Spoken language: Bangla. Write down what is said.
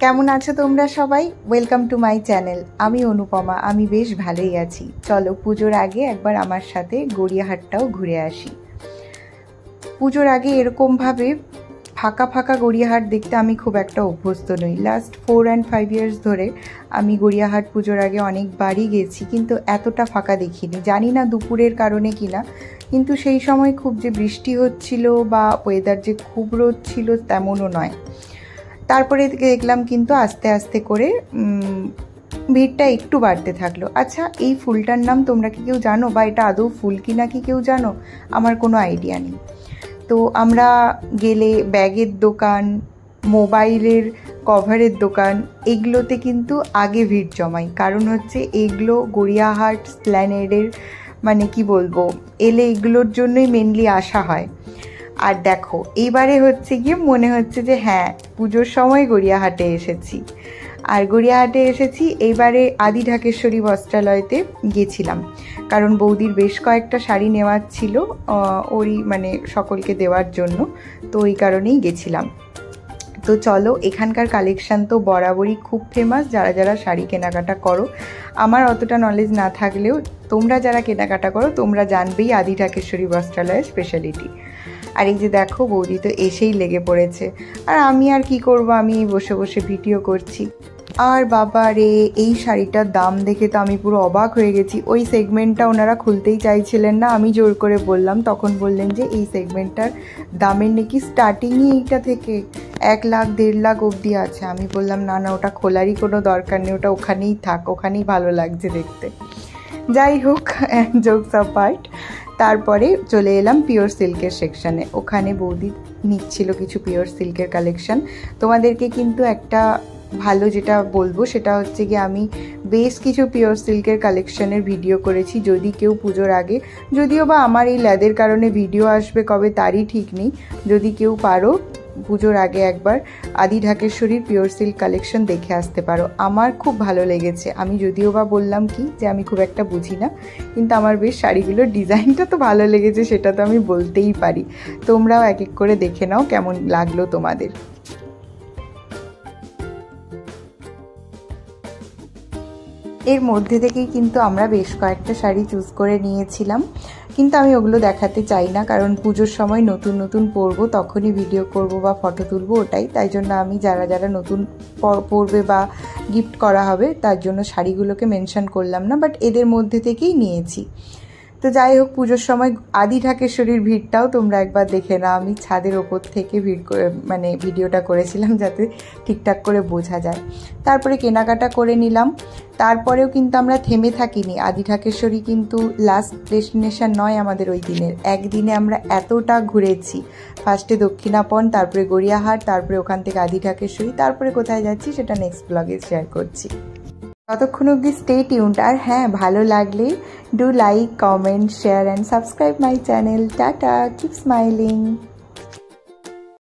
কেমন আছো তোমরা সবাই? Welcome to my channel. আমি অনুপমা, আমি বেশ ভালোই আছি। চলো পুজোর আগে একবার আমার সাথে গড়িয়াহাটটাও ঘুরে আসি। পুজোর আগে এরকমভাবে ফাঁকা ফাঁকা গড়িয়াহাট দেখতে আমি খুব একটা অভ্যস্ত নই। লাস্ট 4 and 5 years ধরে আমি গড়িয়াহাট পুজোর আগে অনেকবারই গেছি, কিন্তু এতটা ফাঁকা দেখিনি। জানি না দুপুরের কারণে কিনা, কিন্তু সেই সময় খুব যে বৃষ্টি হচ্ছিল বা ওয়েদার যে খুব রোদ ছিল তেমনও নয়। তারপরে দেখলাম কিন্তু আস্তে আস্তে করে ভিড়টা একটু বাড়তে থাকলো। আচ্ছা, এই ফুলটার নাম তোমরা কি কেউ জানো, বা এটা আদৌ ফুল কি নাকি কেউ জানো? আমার কোনো আইডিয়া নেই। তো আমরা গেলে ব্যাগের দোকান, মোবাইলের কভারের দোকান, এগুলোতে কিন্তু আগে ভিড় জমাই। কারণ হচ্ছে এগুলো গড়িয়াহাট স্প্ল্যানেডের মানে কি বলবো, এলে এগুলোর জন্যই মেনলি আসা হয়। আর দেখো এইবারে হচ্ছে গিয়ে মনে হচ্ছে যে হ্যাঁ, পুজোর সময় গড়িয়াহাটে এসেছি। আর গড়িয়াহাটে এসেছি এইবারে আদি ঢাকেশ্বরী বস্ত্রালয়তে গেছিলাম, কারণ বৌদির বেশ কয়েকটা শাড়ি নেওয়ার ছিল ওরই মানে সকলকে দেওয়ার জন্য, তো ওই কারণেই গেছিলাম। তো চলো, এখানকার কালেকশান তো বরাবরই খুব ফেমাস। যারা যারা শাড়ি কেনাকাটা করো, আমার অতটা নলেজ না থাকলেও তোমরা যারা কেনাকাটা করো তোমরা জানবেই আদি ঢাকেশ্বরী বস্ত্রালয়ের স্পেশালিটি। আর এই যে দেখো, বৌদি তো এসেই লেগে পড়েছে, আর আমি আর কি করব, আমি বসে বসে ভিডিও করছি। আর বাবা রে, এই শাড়িটার দাম দেখে তো আমি পুরো অবাক হয়ে গেছি। ওই সেগমেন্টটা ওনারা খুলতেই চাইছিলেন না, আমি জোর করে বললাম, তখন বললেন যে এই সেগমেন্টটার দামের নাকি স্টার্টিংই এইটা থেকে 1 লাখ 1.5 লাখ অবধি আছে। আমি বললাম না না, ওটা খোলারই কোনো দরকার নেই, ওটা ওখানেই থাক, ওখানেই ভালো লাগছে দেখতে। যাই হোক, জোকস অ্যাপার্ট, তারপরে চলে এলাম পিওর সিল্কের সেকশানে। ওখানে বৌদি নিচ্ছিল কিছু পিওর সিল্কের কালেকশান। তোমাদেরকে কিন্তু একটা ভালো যেটা বলবো সেটা হচ্ছে কি, আমি বেশ কিছু পিওর সিল্কের কালেকশানের ভিডিও করেছি। যদি কেউ পুজোর আগে, যদিও বা আমার এই ল্যাদের কারণে ভিডিও আসবে কবে তারই ঠিক নেই, যদি কেউ পারো পুজোর আগে একবার আদি ঢাকেশ্বরীর পিওর সিল্ক কালেকশন দেখে আসতে পারো। আমার খুব ভালো লেগেছে। আমি যদিও বা বললাম কি যে আমি খুব একটা বুঝি না, কিন্তু আমার বেশ শাড়িগুলোর ডিজাইনটা তো ভালো লেগেছে, সেটা তো আমি বলতেই পারি। তোমরাও এক এক করে দেখে নাও কেমন লাগলো তোমাদের। এর মধ্যে থেকেই কিন্তু আমরা বেশ কয়েকটা শাড়ি চুজ করে নিয়েছিলাম, কিন্তু আমি ওগুলো দেখাতে চাই না, কারণ পুজোর সময় নতুন নতুন পরবো, তখনই ভিডিও করব বা ফটো তুলবো, ওটাই। তাই জন্য আমি যারা যারা নতুন পরবে বা গিফট করা হবে তার জন্য শাড়িগুলোকে মেনশন করলাম না, বাট এদের মধ্যে থেকেই নিয়েছি। তো যাই হোক, পুজোর সময় আদি ঢাকেশ্বরীর ভিড়টাও তোমরা একবার দেখে নাও। আমি ছাদের ওপর থেকে ভিডিওটা করেছিলাম যাতে ঠিকঠাক করে বোঝা যায়। তারপরে কেনাকাটা করে নিলাম। তারপরেও কিন্তু আমরা থেমে থাকিনি। আদি ঢাকেশ্বরী কিন্তু লাস্ট ডেস্টিনেশন নয় আমাদের ওই দিনের। একদিনে আমরা এতটা ঘুরেছি। ফার্স্টে দক্ষিণাপন, তারপরে গড়িয়াহাট, তারপরে ওখান থেকে আদি ঢাকেশ্বরী, তারপরে কোথায় যাচ্ছি সেটা নেক্সট ব্লগে শেয়ার করছি। ততক্ষণ অবধি স্টে টিউনড। আর হ্যাঁ, ভালো লাগলে do like, comment, share and subscribe my channel. Tata, keep smiling.